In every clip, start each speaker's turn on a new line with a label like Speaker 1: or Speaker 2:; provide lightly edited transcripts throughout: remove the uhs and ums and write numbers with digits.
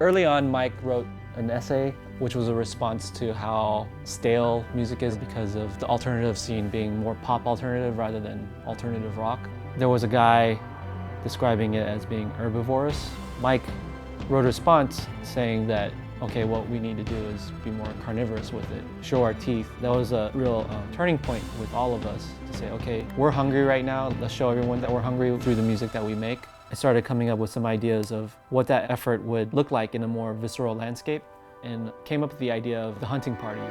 Speaker 1: Early on, Mike wrote an essay, which was a response to how stale music is because of the alternative scene being more pop alternative rather than alternative rock. There was a guy describing it as being herbivorous. Mike wrote a response saying that, okay, what we need to do is be more carnivorous with it, show our teeth. That was a real turning point with all of us to say, okay, we're hungry right now, let's show everyone that we're hungry through the music that we make. I started coming up with some ideas of what that effort would look like in a more visceral landscape, and came up with the idea of the hunting party.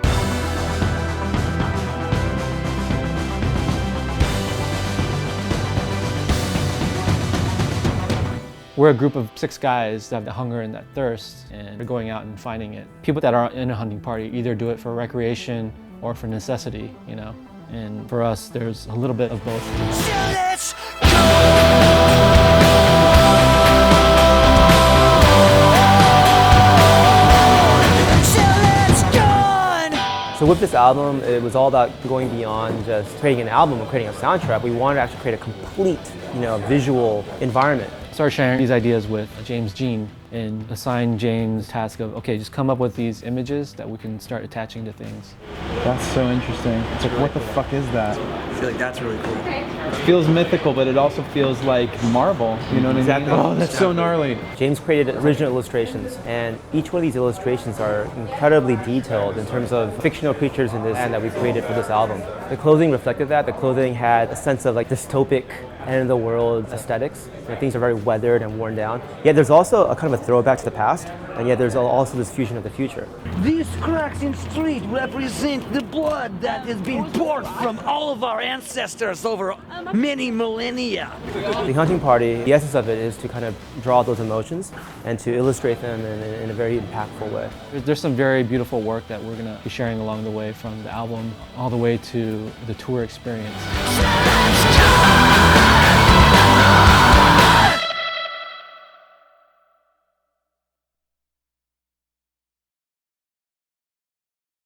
Speaker 1: We're a group of 6 guys that have the hunger and that thirst, and we're going out and finding it. People that are in a hunting party either do it for recreation or for necessity, you know? And for us, there's a little bit of both. So let's go!
Speaker 2: So with this album, it was all about going beyond just creating an album or creating a soundtrack. We wanted to actually create a complete, visual environment.
Speaker 1: Started sharing these ideas with James Jean and assigned James the task of, okay, just come up with these images that we can start attaching to things.
Speaker 3: That's so interesting. It's like, what the fuck is that?
Speaker 4: I feel like that's really cool.
Speaker 3: It feels mythical, but it also feels like Marvel. You know what
Speaker 2: Exactly.
Speaker 3: I mean? Oh, that's so gnarly.
Speaker 2: James created original illustrations, and each one of these illustrations are incredibly detailed in terms of fictional creatures in this band that we created for this album. The clothing reflected that. The clothing had a sense of like dystopic end of the world aesthetics. Things are very weathered and worn down. Yet there's also a kind of a throwback to the past, and yet there's also this fusion of the future.
Speaker 5: These cracks in street represent the blood that has been poured from all of our ancestors over many millennia.
Speaker 2: The hunting party, the essence of it is to kind of draw those emotions and to illustrate them in a very impactful way.
Speaker 1: There's some very beautiful work that we're going to be sharing along the way, from the album all the way to the tour experience.